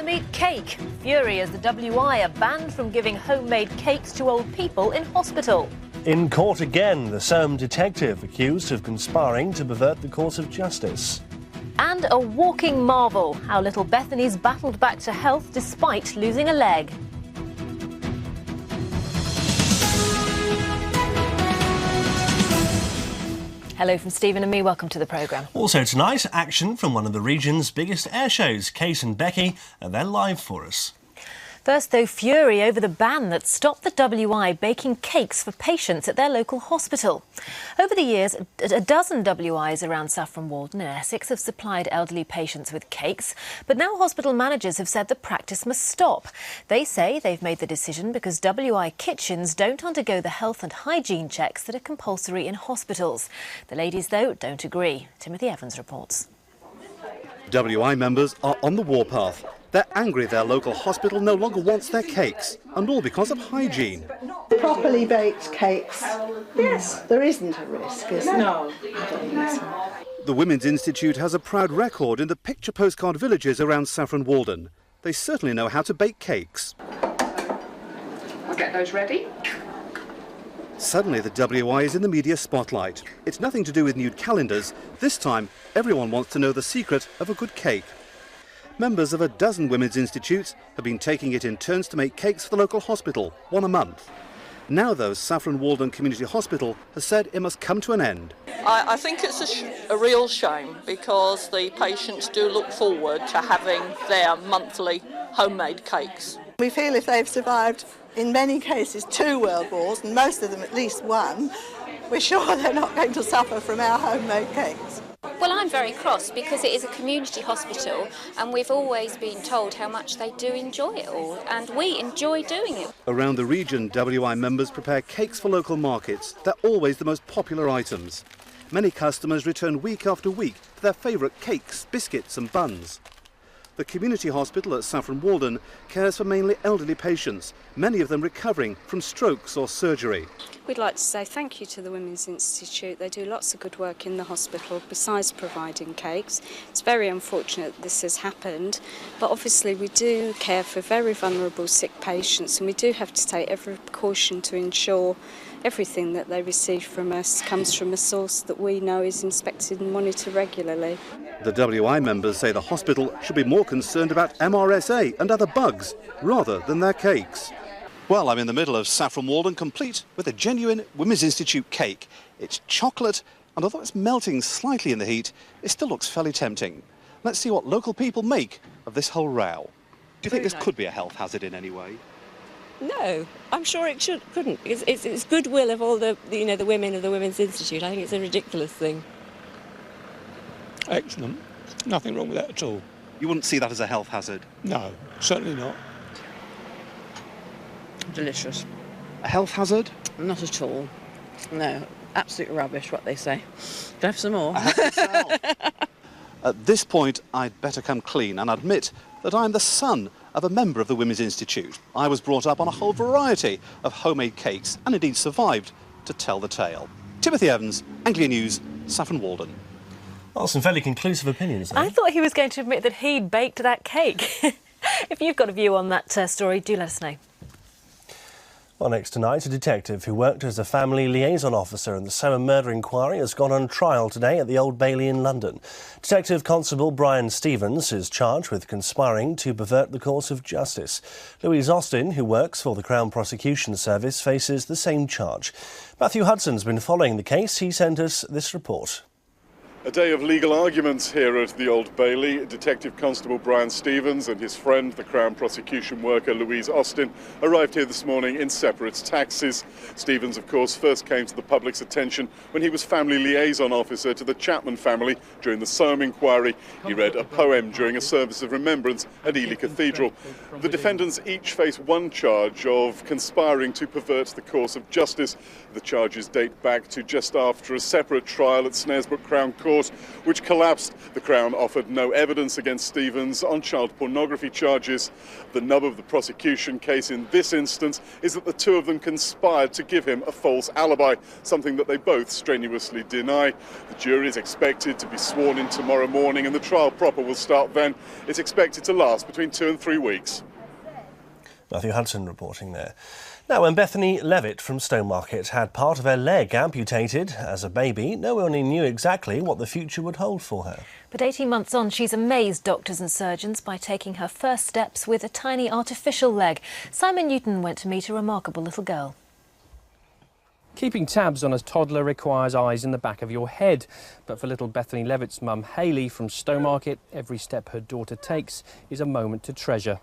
meat cake. Fury as the WI are banned from giving homemade cakes to old people in hospital. In court again, the Soham detective accused of conspiring to pervert the course of justice. And a walking marvel, how little Bethany's battled back to health despite losing a leg. Hello from Stephen and me, welcome to the programme. Also tonight, action from one of the region's biggest air shows. Kate and Becky are there live for us. First, though, fury over the ban that stopped the WI baking cakes for patients at their local hospital. Over the years, a dozen WIs around Saffron Walden in Essex have supplied elderly patients with cakes, but now hospital managers have said the practice must stop. They say they've made the decision because WI kitchens don't undergo the health and hygiene checks that are compulsory in hospitals. The ladies, though, don't agree. Timothy Evans reports. WI members are on the warpath. They're angry their local hospital no longer wants their cakes, and all because of hygiene. Properly baked cakes, yes, there isn't a risk, is there? No. The Women's Institute has a proud record in the picture postcard villages around Saffron Walden. They certainly know how to bake cakes. I'll get those ready. Suddenly the WI is in the media spotlight. It's nothing to do with nude calendars. This time, everyone wants to know the secret of a good cake. Members of a dozen women's institutes have been taking it in turns to make cakes for the local hospital, one a month. Now, though, Saffron Walden Community Hospital has said it must come to an end. I think it's a real shame because the patients do look forward to having their monthly homemade cakes. We feel if they've survived, in many cases, 2 world wars, and most of them at least 1, we're sure they're not going to suffer from our homemade cakes. Well, I'm very cross because it is a community hospital and we've always been told how much they do enjoy it all, and we enjoy doing it. Around the region, WI members prepare cakes for local markets. They're always the most popular items. Many customers return week after week for their favourite cakes, biscuits and buns. The community hospital at Saffron Walden cares for mainly elderly patients, many of them recovering from strokes or surgery. We'd like to say thank you to the Women's Institute. They do lots of good work in the hospital besides providing cakes. It's very unfortunate this has happened, but obviously we do care for very vulnerable sick patients, and we do have to take every precaution to ensure everything that they receive from us comes from a source that we know is inspected and monitored regularly. The WI members say the hospital should be more concerned about MRSA and other bugs rather than their cakes. Well, I'm in the middle of Saffron Walden, complete with a genuine Women's Institute cake. It's chocolate, and although it's melting slightly in the heat, it still looks fairly tempting. Let's see what local people make of this whole row. Do you think this could be a health hazard in any way? No, I'm sure it couldn't. It's goodwill of all the women of the Women's Institute. I think it's a ridiculous thing. Excellent. Nothing wrong with that at all. You wouldn't see that as a health hazard? No, certainly not. Delicious. A health hazard? Not at all. No, absolute rubbish what they say. Do I have some more? At this point, I'd better come clean and admit that I'm the son of a member of the Women's Institute. I was brought up on a whole variety of homemade cakes and indeed survived to tell the tale. Timothy Evans, Anglia News, Saffron Walden. Well, some fairly conclusive opinions there. I thought he was going to admit that he'd baked that cake. If you've got a view on that story, do let us know. Well, next tonight, a detective who worked as a family liaison officer in the Soham murder inquiry has gone on trial today at the Old Bailey in London. Detective Constable Brian Stevens is charged with conspiring to pervert the course of justice. Louise Austin, who works for the Crown Prosecution Service, faces the same charge. Matthew Hudson's been following the case. He sent us this report. A day of legal arguments here at the Old Bailey. Detective Constable Brian Stevens and his friend, the Crown prosecution worker Louise Austin, arrived here this morning in separate taxis. Stevens, of course, first came to the public's attention when he was family liaison officer to the Chapman family during the Soham inquiry. He read a poem during a service of remembrance at Ely Cathedral. The defendants each face one charge of conspiring to pervert the course of justice. The charges date back to just after a separate trial at Snaresbrook Crown Court Court, which collapsed. The Crown offered no evidence against Stevens on child pornography charges. The nub of the prosecution case in this instance is that the two of them conspired to give him a false alibi, something that they both strenuously deny. The jury is expected to be sworn in tomorrow morning and the trial proper will start then. It's expected to last between 2 and 3 weeks. Matthew Hudson reporting there. Now, when Bethany Levitt from Stowmarket had part of her leg amputated as a baby, no one knew exactly what the future would hold for her. But 18 months on, she's amazed doctors and surgeons by taking her first steps with a tiny artificial leg. Simon Newton went to meet a remarkable little girl. Keeping tabs on a toddler requires eyes in the back of your head. But for little Bethany Levitt's mum, Hayley from Stowmarket, every step her daughter takes is a moment to treasure.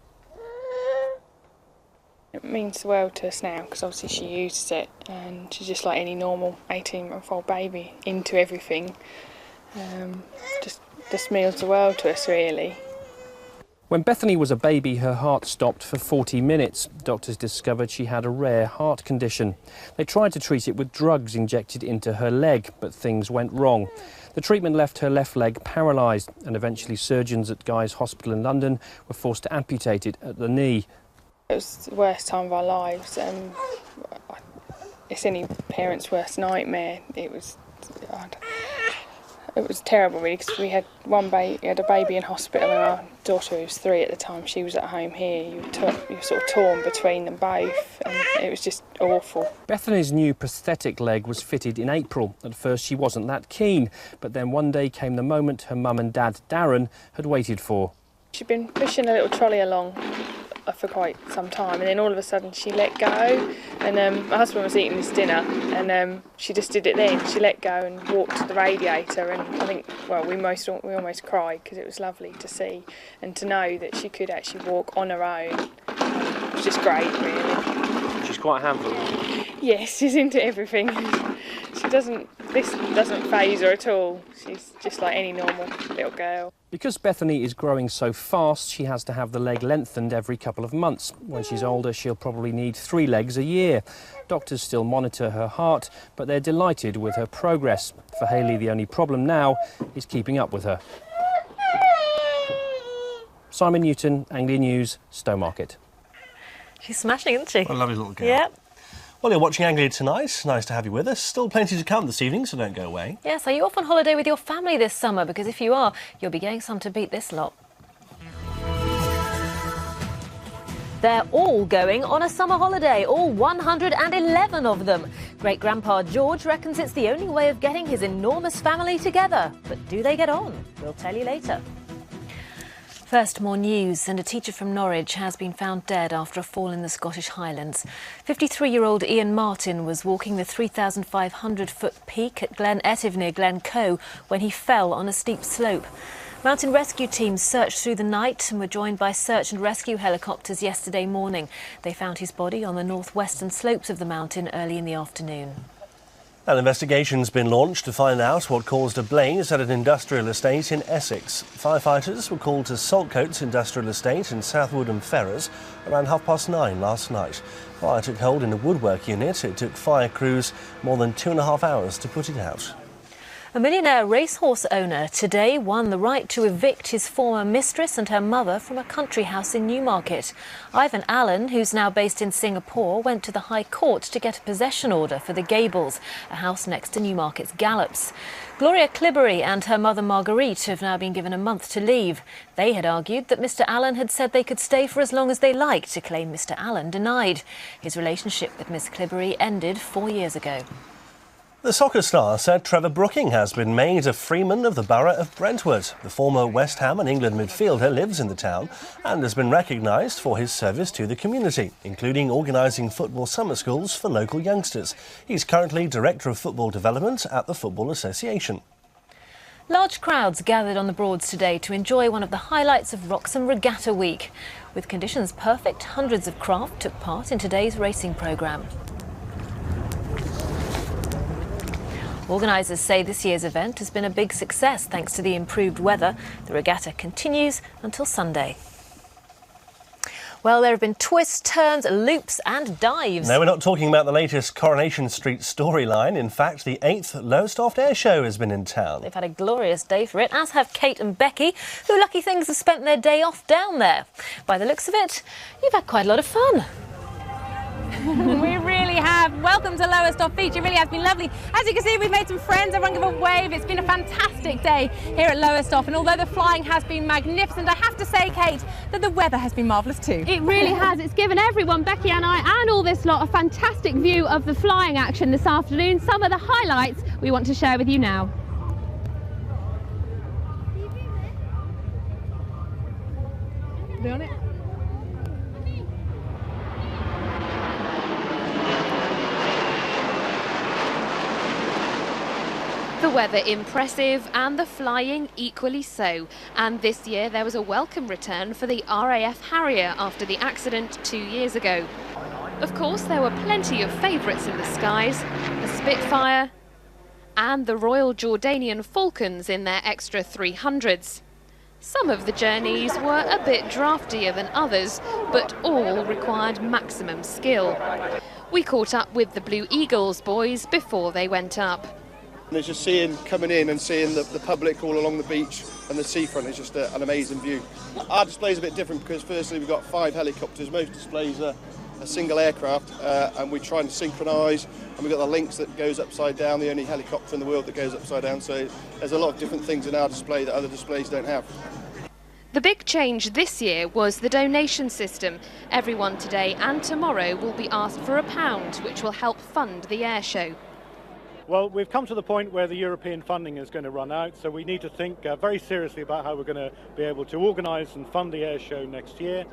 It means the world to us now because obviously she uses it and she's just like any normal 18-month-old baby, into everything. Just means the world to us, really. When Bethany was a baby, her heart stopped for 40 minutes. Doctors discovered she had a rare heart condition. They tried to treat it with drugs injected into her leg, but things went wrong. The treatment left her left leg paralysed, and eventually surgeons at Guy's Hospital in London were forced to amputate it at the knee. It was the worst time of our lives. It's any parent's worst nightmare. It was terrible, really, because we had a baby in hospital, and our daughter, who was 3 at the time, she was at home here. You were sort of torn between them both, and it was just awful. Bethany's new prosthetic leg was fitted in April. At first, she wasn't that keen, but then one day came the moment her mum and dad, Darren, had waited for. She'd been pushing a little trolley along for quite some time, and then all of a sudden she let go, and my husband was eating his dinner, and she just did it then. She let go and walked to the radiator, and I think, well, we almost cried because it was lovely to see and to know that she could actually walk on her own. It was just great, really. She's quite a handful. Yes, she's into everything. This doesn't faze her at all. She's just like any normal little girl. Because Bethany is growing so fast, she has to have the leg lengthened every couple of months. When she's older, she'll probably need 3 legs a year. Doctors still monitor her heart, but they're delighted with her progress. For Hayley, the only problem now is keeping up with her. Simon Newton, Anglia News, Stowmarket. She's smashing, isn't she? What a lovely little girl. Yeah. Well, you're watching Anglia tonight. Nice to have you with us. Still plenty to come this evening, so don't go away. Yes, are you off on holiday with your family this summer? Because if you are, you'll be getting some to beat this lot. They're all going on a summer holiday, all 111 of them. Great-grandpa George reckons it's the only way of getting his enormous family together. But do they get on? We'll tell you later. First, more news, and a teacher from Norwich has been found dead after a fall in the Scottish Highlands. 53-year-old Ian Martin was walking the 3,500-foot peak at Glen Etive near Glencoe when he fell on a steep slope. Mountain rescue teams searched through the night and were joined by search and rescue helicopters yesterday morning. They found his body on the northwestern slopes of the mountain early in the afternoon. An investigation's been launched to find out what caused a blaze at an industrial estate in Essex. Firefighters were called to Saltcoats Industrial Estate in Southwood and Ferrers around 9:30 last night. Fire took hold in a woodwork unit. It took fire crews more than 2.5 hours to put it out. A millionaire racehorse owner today won the right to evict his former mistress and her mother from a country house in Newmarket. Ivan Allen, who's now based in Singapore, went to the High Court to get a possession order for the Gables, a house next to Newmarket's Gallops. Gloria Clibbery and her mother Marguerite have now been given a month to leave. They had argued that Mr Allen had said they could stay for as long as they liked, a claim Mr Allen denied. His relationship with Miss Clibbery ended 4 years ago. The soccer star said Trevor Brooking has been made a freeman of the borough of Brentwood. The former West Ham and England midfielder lives in the town and has been recognised for his service to the community, including organising football summer schools for local youngsters. He's currently Director of Football Development at the Football Association. Large crowds gathered on the Broads today to enjoy one of the highlights of Wroxham Regatta Week. With conditions perfect, hundreds of craft took part in today's racing programme. Organisers say this year's event has been a big success thanks to the improved weather. The regatta continues until Sunday. Well, there have been twists, turns, loops and dives. No, we're not talking about the latest Coronation Street storyline. In fact, the 8th Lowestoft Air Show has been in town. They've had a glorious day for it, as have Kate and Becky, who, lucky things, have spent their day off down there. By the looks of it, you've had quite a lot of fun. We really have. Welcome to Lowestoft Beach. It really has been lovely. As you can see, we've made some friends. Everyone give a wave. It's been a fantastic day here at Lowestoft. And although the flying has been magnificent, I have to say, Kate, that the weather has been marvellous too. It really has. It's given everyone, Becky and I, and all this lot, a fantastic view of the flying action this afternoon. Some of the highlights we want to share with you now. Be on it. The weather impressive and the flying equally so. And this year there was a welcome return for the RAF Harrier after the accident 2 years ago. Of course, there were plenty of favourites in the skies, the Spitfire and the Royal Jordanian Falcons in their extra 300s. Some of the journeys were a bit draftier than others, but all required maximum skill. We caught up with the Blue Eagles boys before they went up. And it's just seeing, coming in and seeing the public all along the beach and the seafront is just an amazing view. Our display is a bit different because firstly we've got 5 helicopters, most displays are a single aircraft, and we're trying to synchronise, and we've got the Lynx that goes upside down, the only helicopter in the world that goes upside down, so there's a lot of different things in our display that other displays don't have. The big change this year was the donation system. Everyone today and tomorrow will be asked for £1, which will help fund the air show. Well, we've come to the point where the European funding is going to run out, so we need to think very seriously about how we're going to be able to organise and fund the air show next year.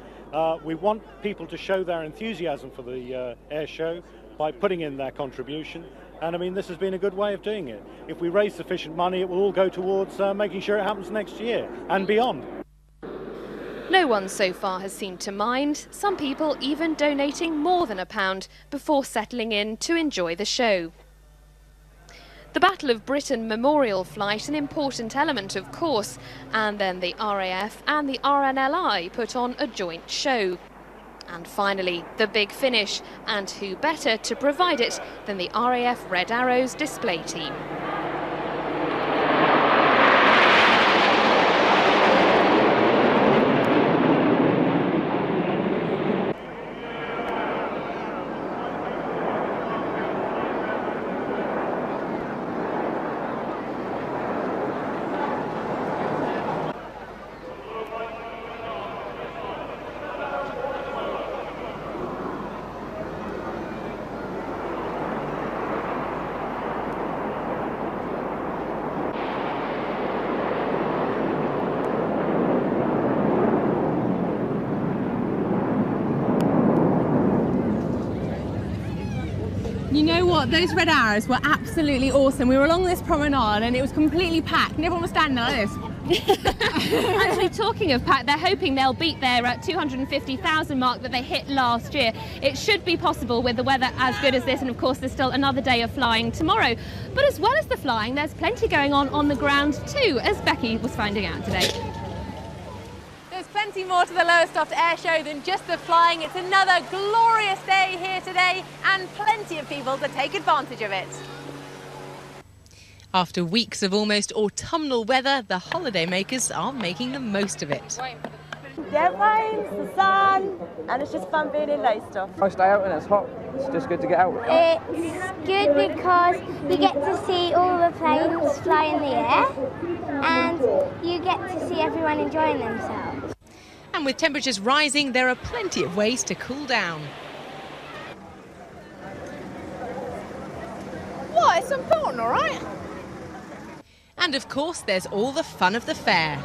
We want people to show their enthusiasm for the air show by putting in their contribution, and I mean this has been a good way of doing it. If we raise sufficient money, it will all go towards making sure it happens next year and beyond. No one so far has seemed to mind, some people even donating more than £1 before settling in to enjoy the show. The Battle of Britain memorial flight, an important element of course, and then the RAF and the RNLI put on a joint show. And finally, the big finish, and who better to provide it than the RAF Red Arrows display team. You know what, those Red Arrows were absolutely awesome. We were along this promenade and it was completely packed and everyone was standing like this. Actually, talking of packed, they're hoping they'll beat their 250,000 mark that they hit last year. It should be possible with the weather as good as this, and of course there's still another day of flying tomorrow. But as well as the flying, there's plenty going on the ground too, as Becky was finding out today. There's plenty more to the Lowestoft Air Show than just the flying. It's another glorious day here today and plenty of people to take advantage of it. After weeks of almost autumnal weather, the holidaymakers are making the most of it. Deadlines, the sun, and it's just fun being in Lowestoft. I stay out when it's hot. It's just good to get out. It's good because you get to see all the planes fly in the air and you get to see everyone enjoying themselves. And with temperatures rising, there are plenty of ways to cool down. What? It's important, all right? And of course, there's all the fun of the fair.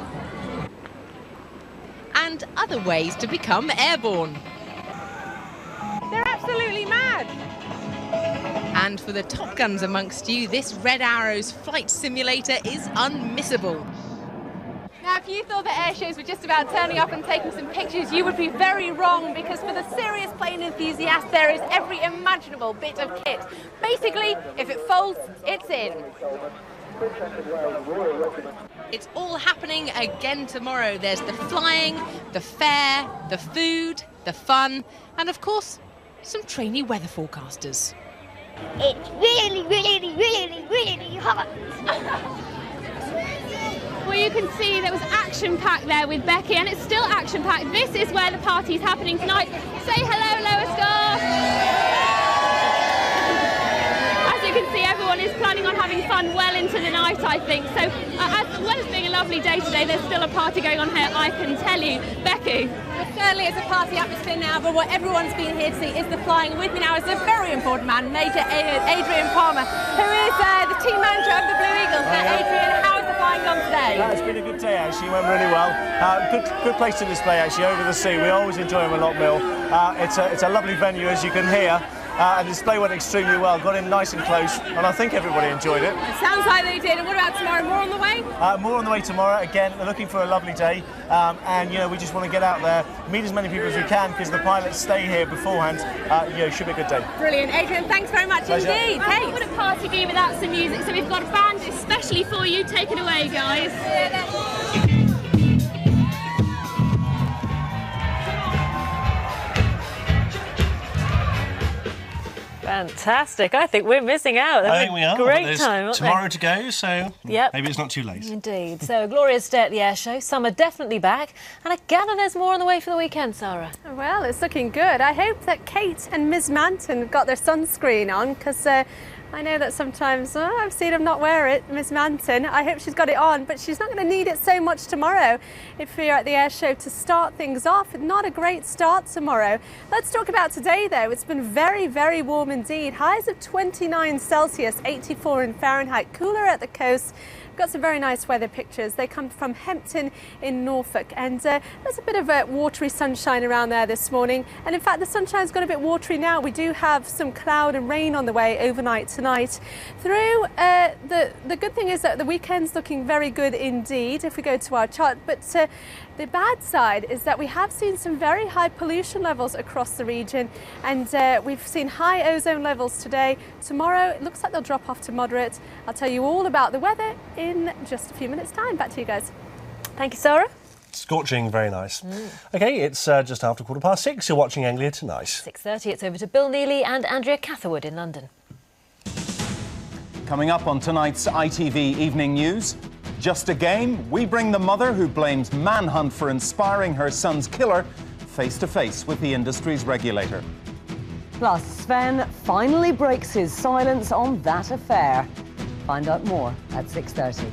And other ways to become airborne. They're absolutely mad. And for the Top Guns amongst you, this Red Arrows flight simulator is unmissable. Now, if you thought the air shows were just about turning up and taking some pictures, you would be very wrong, because for the serious plane enthusiast, there is every imaginable bit of kit. Basically, if it folds, it's in. It's all happening again tomorrow. There's the flying, the fair, the food the fun, and of course, some trainee weather forecasters. It's really, really, really, really hot. Well, you can see there was action-packed there with Becky, and it's still action-packed. This is where the party's happening tonight. Say hello, Lowestoft! As you can see, everyone is planning on having fun well into the night, I think. So, as well as being a lovely day today, there's still a party going on here, I can tell you. Becky? Well, certainly it's a party atmosphere now, but what everyone's been here to see is the flying. With me now is a very important man, Major Adrian Palmer, who is the team manager of the Blue Eagles. Adrian, how is the flying gone today? It's been a good day, actually. Went really well. Good place to display, actually, over the sea. We always enjoy them a lot, Mill. It's a lovely venue, as you can hear. And the display went extremely well, got in nice and close, and I think everybody enjoyed it. It sounds like they did. And what about tomorrow? More on the way? More on the way tomorrow. Again, we're looking for a lovely day, and we just want to get out there, meet as many people as we can, because the pilots stay here beforehand. Should be a good day. Brilliant, Adrian. Thanks very much indeed. Kate, what would a party be without some music? So we've got a band especially for you. Take it away, guys. Fantastic. I think we're missing out. I think we are. Great time, aren't tomorrow to go, so yep. Maybe it's not too late. Indeed. So, a glorious day at the air show. Summer definitely back. And I gather there's more on the way for the weekend, Sara. Well, it's looking good. I hope that Kate and Ms Manton have got their sunscreen on, because I know that sometimes I've seen them not wear it, Miss Manton. I hope she's got it on, but she's not going to need it so much tomorrow if we're at the air show to start things off. Not a great start tomorrow. Let's talk about today, though. It's been very, very warm indeed. Highs of 29 Celsius, 84 in Fahrenheit. Cooler at the coast. Got some very nice weather pictures. They come from Hempton in Norfolk, and there's a bit of a watery sunshine around there this morning. And in fact, the sunshine's got a bit watery now. We do have some cloud and rain on the way overnight tonight. Through the good thing is that the weekend's looking very good indeed if we go to our chart, but the bad side is that we have seen some very high pollution levels across the region, and we've seen high ozone levels today. Tomorrow it looks like they'll drop off to moderate. I'll tell you all about the weather in just a few minutes' time. Back to you guys. Thank you, Sara. Scorching, very nice. OK, it's just after 6:15. You're watching Anglia Tonight. 6:30, it's over to Bill Neely and Andrea Catherwood in London. Coming up on tonight's ITV Evening News, just a game, we bring the mother who blames manhunt for inspiring her son's killer face to face with the industry's regulator. Plus, Sven finally breaks his silence on that affair. Find out more at 6:30.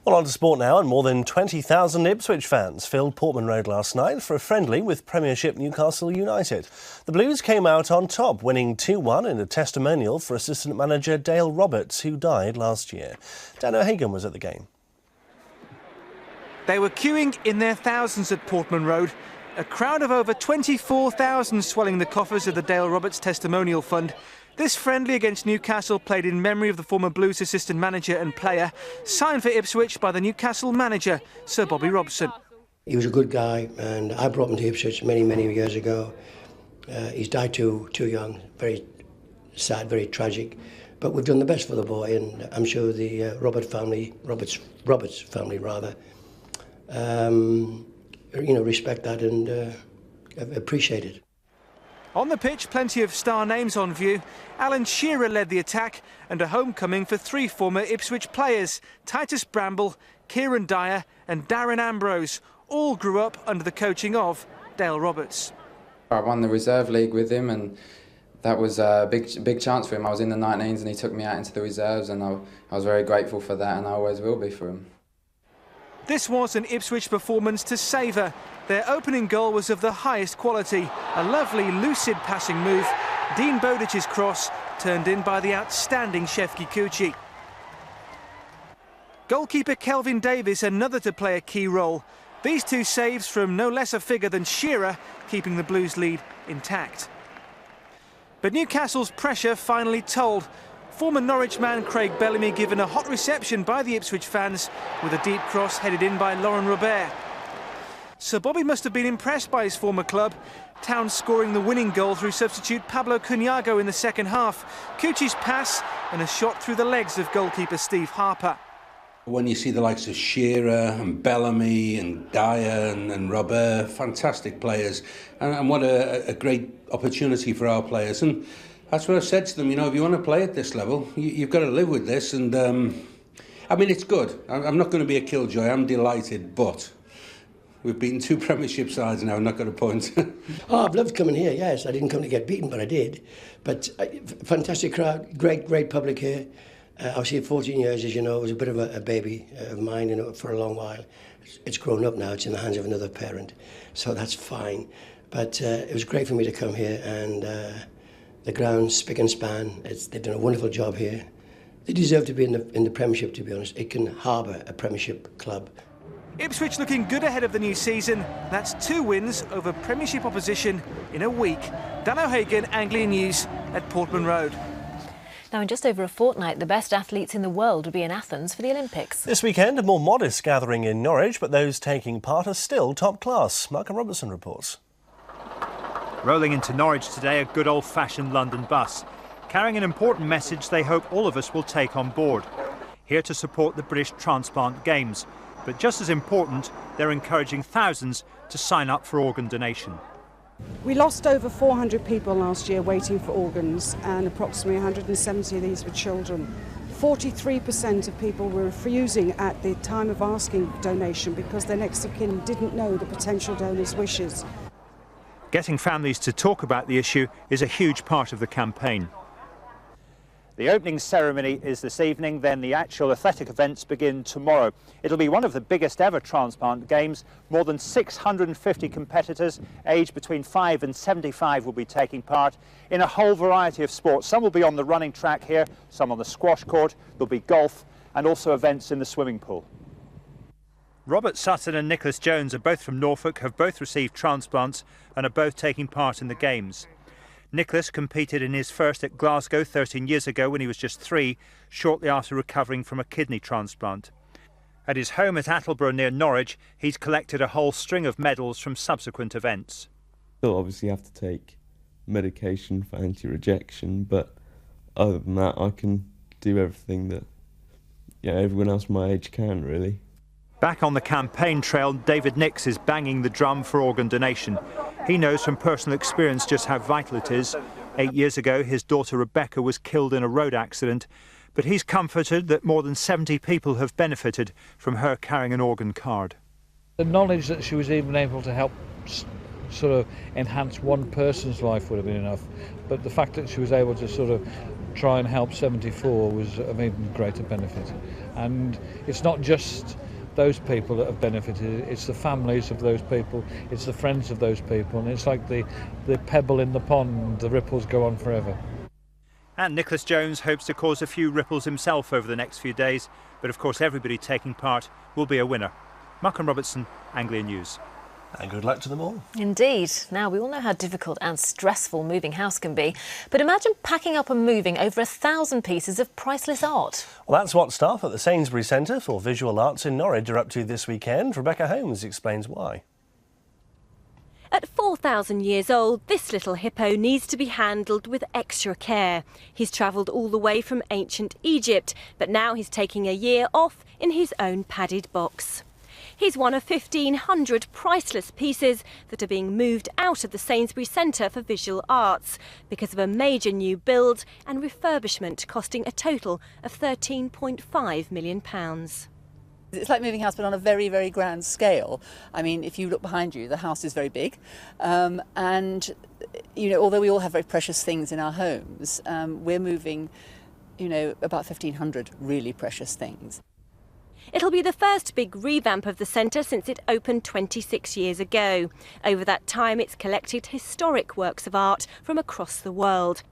Well, on to sport now, and more than 20,000 Ipswich fans filled Portman Road last night for a friendly with Premiership Newcastle United. The Blues came out on top, winning 2-1 in a testimonial for assistant manager Dale Roberts, who died last year. Dan O'Hagan was at the game. They were queuing in their thousands at Portman Road, a crowd of over 24,000 swelling the coffers of the Dale Roberts Testimonial Fund. This friendly against Newcastle, played in memory of the former Blues assistant manager and player, signed for Ipswich by the Newcastle manager, Sir Bobby Robson. He was a good guy, and I brought him to Ipswich many, many years ago. He's died too young, very sad, very tragic. But we've done the best for the boy, and I'm sure the Roberts family, respect that and appreciate it. On the pitch, plenty of star names on view. Alan Shearer led the attack, and a homecoming for three former Ipswich players, Titus Bramble, Kieran Dyer and Darren Ambrose. All grew up under the coaching of Dale Roberts. I won the reserve league with him, and that was a big chance for him. I was in the 19s and he took me out into the reserves, and I was very grateful for that, and I always will be for him. This was an Ipswich performance to savour. Their opening goal was of the highest quality. A lovely, lucid passing move. Dean Bowditch's cross turned in by the outstanding Shefki Kuchi. Goalkeeper Kelvin Davis, another to play a key role. These two saves from no less a figure than Shearer, keeping the Blues' lead intact. But Newcastle's pressure finally told. Former Norwich man Craig Bellamy given a hot reception by the Ipswich fans with a deep cross headed in by Lauren Robert. Sir Bobby must have been impressed by his former club. Town scoring the winning goal through substitute Pablo Cunyago in the second half. Kuchi's pass and a shot through the legs of goalkeeper Steve Harper. When you see the likes of Shearer and Bellamy and Dyer and Robert, fantastic players, and what a great opportunity for our players. And that's what I've said to them, you know, if you want to play at this level, you've got to live with this. And I mean, it's good. I'm not going to be a killjoy, I'm delighted, but we've beaten 2 Premiership sides now, and not got a point. Oh, I've loved coming here, yes. I didn't come to get beaten, but I did. But fantastic crowd, great public here. I was here 14 years, as you know. It was a bit of a baby of mine, you know, for a long while. It's grown up now. It's in the hands of another parent, so that's fine. But it was great for me to come here, and the ground's spick and span. They've done a wonderful job here. They deserve to be in the Premiership, to be honest. It can harbour a Premiership club. Ipswich looking good ahead of the new season. That's 2 wins over Premiership opposition in a week. Dan O'Hagan, Anglia News at Portman Road. Now, in just over a fortnight, the best athletes in the world will be in Athens for the Olympics. This weekend, a more modest gathering in Norwich, but those taking part are still top class. Malcolm Robertson reports. Rolling into Norwich today, a good old-fashioned London bus, carrying an important message they hope all of us will take on board. Here to support the British Transplant Games. But just as important, they're encouraging thousands to sign up for organ donation. We lost over 400 people last year waiting for organs, and approximately 170 of these were children. 43% of people were refusing at the time of asking for donation because their next of kin didn't know the potential donor's wishes. Getting families to talk about the issue is a huge part of the campaign. The opening ceremony is this evening, then the actual athletic events begin tomorrow. It'll be one of the biggest ever transplant games. More than 650 competitors aged between 5 and 75 will be taking part in a whole variety of sports. Some will be on the running track here, some on the squash court, there'll be golf and also events in the swimming pool. Robert Sutton and Nicholas Jones are both from Norfolk, have both received transplants and are both taking part in the games. Nicholas competed in his first at Glasgow 13 years ago when he was just 3, shortly after recovering from a kidney transplant. At his home at Attleborough near Norwich, he's collected a whole string of medals from subsequent events. Still obviously have to take medication for anti-rejection, but other than that I can do everything that everyone else my age can, really. Back on the campaign trail, David Nix is banging the drum for organ donation. He knows from personal experience just how vital it is. 8 years ago, his daughter Rebecca was killed in a road accident, but he's comforted that more than 70 people have benefited from her carrying an organ card. The knowledge that she was even able to help sort of enhance one person's life would have been enough, but the fact that she was able to sort of try and help 74 was of even greater benefit. And it's not just those people that have benefited, it's the families of those people, it's the friends of those people, and it's like the pebble in the pond, the ripples go on forever. And Nicholas Jones hopes to cause a few ripples himself over the next few days, but of course everybody taking part will be a winner. Malcolm Robertson, Anglia News. And good luck to them all. Indeed. Now, we all know how difficult and stressful moving house can be, but imagine packing up and moving over 1,000 pieces of priceless art. Well, that's what staff at the Sainsbury Centre for Visual Arts in Norwich are up to this weekend. Rebecca Holmes explains why. At 4,000 years old, this little hippo needs to be handled with extra care. He's travelled all the way from ancient Egypt, but now he's taking a year off in his own padded box. He's one of 1,500 priceless pieces that are being moved out of the Sainsbury Centre for Visual Arts because of a major new build and refurbishment costing a total of £13.5 million. It's like moving house, but on a very, very grand scale. I mean, if you look behind you, the house is very big. And, although we all have very precious things in our homes, we're moving, about 1,500 really precious things. It'll be the first big revamp of the centre since it opened 26 years ago. Over that time, it's collected historic works of art from across the world.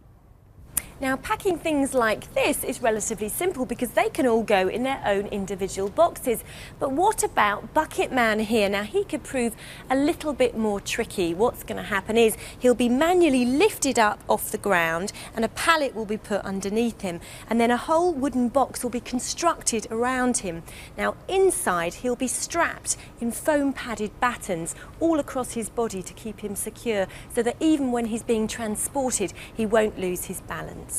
Now, packing things like this is relatively simple because they can all go in their own individual boxes. But what about Bucket Man here? Now, he could prove a little bit more tricky. What's going to happen is he'll be manually lifted up off the ground and a pallet will be put underneath him. And then a whole wooden box will be constructed around him. Now, inside, he'll be strapped in foam-padded battens all across his body to keep him secure so that even when he's being transported, he won't lose his balance.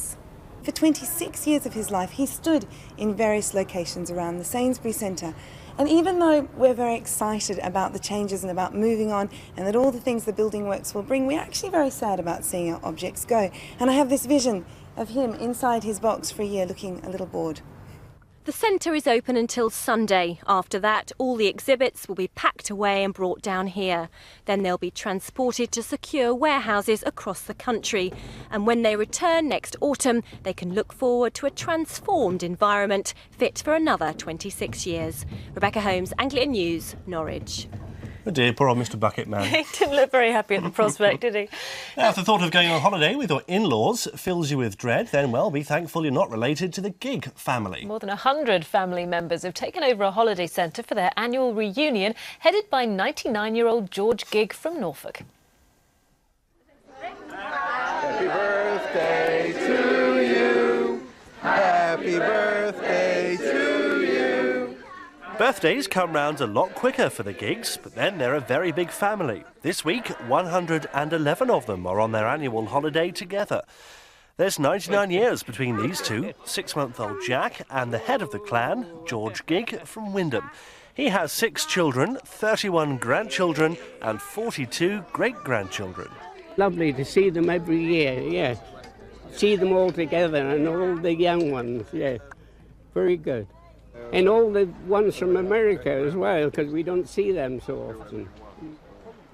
For 26 years of his life, he stood in various locations around the Sainsbury's Centre. And even though we're very excited about the changes and about moving on and that all the things the building works will bring, we're actually very sad about seeing our objects go. And I have this vision of him inside his box for a year looking a little bored. The centre is open until Sunday. After that, all the exhibits will be packed away and brought down here. Then they'll be transported to secure warehouses across the country. And when they return next autumn, they can look forward to a transformed environment fit for another 26 years. Rebecca Holmes, Anglia News, Norwich. Oh dear, poor old Mr Bucket Man. He didn't look very happy at the prospect, did he? Now, if the thought of going on holiday with your in-laws fills you with dread, then, well, be thankful you're not related to the Gig family. More than 100 family members have taken over a holiday centre for their annual reunion, headed by 99-year-old George Gig from Norfolk. Happy birthday to you. Happy birthday to you. Birthdays come round a lot quicker for the Gigs, but then they're a very big family. This week, 111 of them are on their annual holiday together. There's 99 years between these two, 6-month-old Jack and the head of the clan, George Gig from Wyndham. He has 6 children, 31 grandchildren and 42 great-grandchildren. Lovely to see them every year, yeah. See them all together and all the young ones, yeah. Very good. And all the ones from America as well, because we don't see them so often.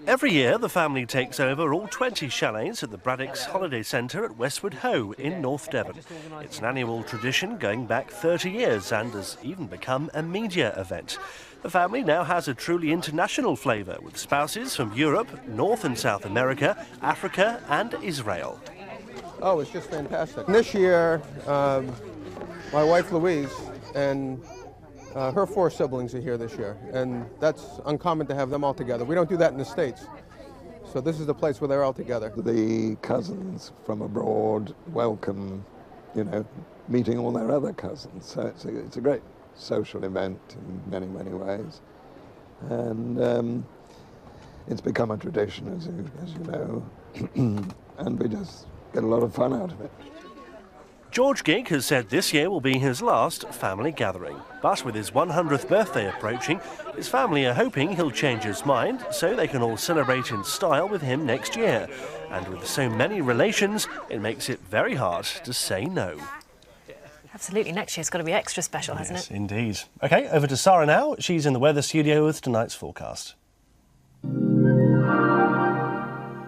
Every year, the family takes over all 20 chalets at the Braddock's Holiday Centre at Westwood Hoe in North Devon. It's an annual tradition going back 30 years and has even become a media event. The family now has a truly international flavour, with spouses from Europe, North and South America, Africa and Israel. Oh, it's just fantastic. This year, my wife Louise and her 4 siblings are here this year, and that's uncommon to have them all together. We don't do that in the States. So this is the place where they're all together. The cousins from abroad welcome, you know, meeting all their other cousins. So it's a great social event in many, many ways. And it's become a tradition, as you know, and we just get a lot of fun out of it. George Gig has said this year will be his last family gathering. But with his 100th birthday approaching, his family are hoping he'll change his mind so they can all celebrate in style with him next year. And with so many relations, it makes it very hard to say no. Absolutely, next year's got to be extra special, hasn't it? Yes, indeed. OK, over to Sara now. She's in the weather studio with tonight's forecast.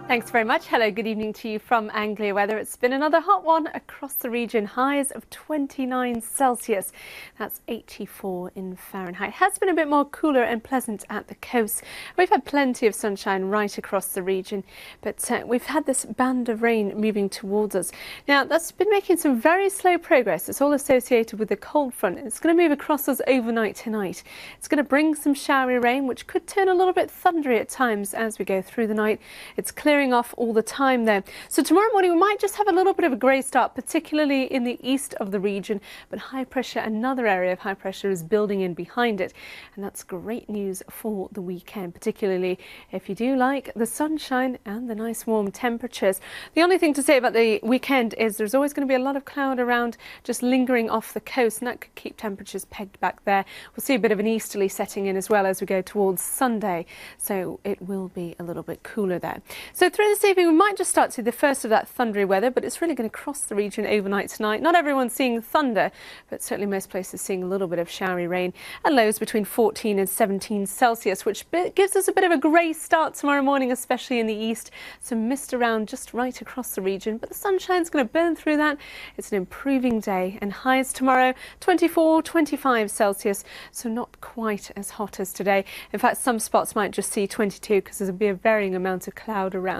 Thanks very much. Hello, good evening to you from Anglia Weather. It's been another hot one across the region. Highs of 29 Celsius. That's 84 in Fahrenheit. It has been a bit more cooler and pleasant at the coast. We've had plenty of sunshine right across the region, but we've had this band of rain moving towards us. Now, that's been making some very slow progress. It's all associated with the cold front. It's going to move across us overnight tonight. It's going to bring some showery rain, which could turn a little bit thundery at times as we go through the night. It's clearing off all the time there. So tomorrow morning we might just have a little bit of a grey start, particularly in the east of the region, but high pressure, another area of high pressure is building in behind it, and that's great news for the weekend, particularly if you do like the sunshine and the nice warm temperatures. The only thing to say about the weekend is there's always going to be a lot of cloud around, just lingering off the coast, and that could keep temperatures pegged back there. We'll see a bit of an easterly setting in as well as we go towards Sunday, so it will be a little bit cooler there. So through this evening we might just start to see the first of that thundery weather, but it's really going to cross the region overnight tonight. Not everyone's seeing thunder, but certainly most places seeing a little bit of showery rain, and lows between 14 and 17 Celsius, which gives us a bit of a grey start tomorrow morning, especially in the east. Some mist around just right across the region, but the sunshine's going to burn through that. It's an improving day, and highs tomorrow 24, 25 Celsius, so not quite as hot as today. In fact, some spots might just see 22 because there'll be a varying amount of cloud around.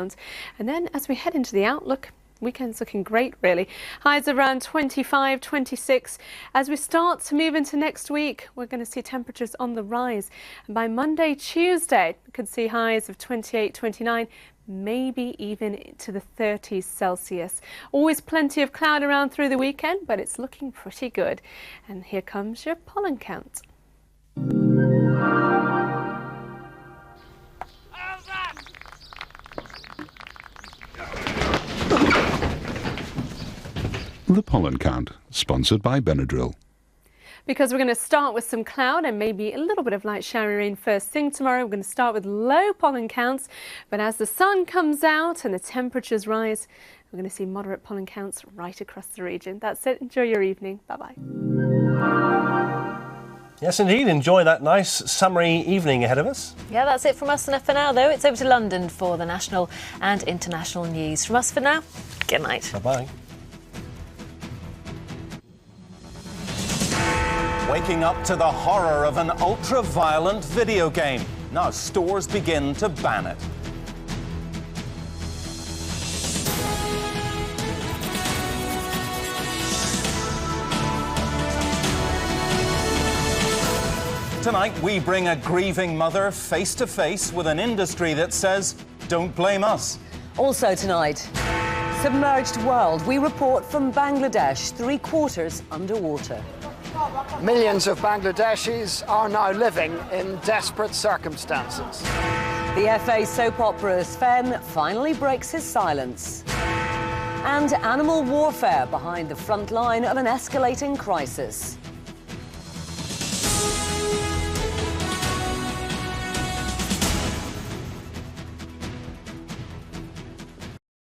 And then as we head into the outlook, weekend's looking great, really. Highs around 25, 26. As we start to move into next week, we're going to see temperatures on the rise. And by Monday, Tuesday, we could see highs of 28, 29, maybe even to the 30s Celsius. Always plenty of cloud around through the weekend, but it's looking pretty good. And here comes your pollen count. The Pollen Count, sponsored by Benadryl. Because we're going to start with some cloud and maybe a little bit of light showery rain first thing tomorrow. We're going to start with low pollen counts, but as the sun comes out and the temperatures rise, we're going to see moderate pollen counts right across the region. That's it. Enjoy your evening. Bye-bye. Yes, indeed. Enjoy that nice summery evening ahead of us. Yeah, that's it from us for now, though. It's over to London for the national and international news. From us for now, good night. Bye-bye. Waking up to the horror of an ultra-violent video game. Now stores begin to ban it. Tonight, we bring a grieving mother face to face with an industry that says, don't blame us. Also tonight, submerged world. We report from Bangladesh, 3/4 underwater. Millions of Bangladeshis are now living in desperate circumstances. The FA soap opera Sven finally breaks his silence. And animal warfare behind the front line of an escalating crisis.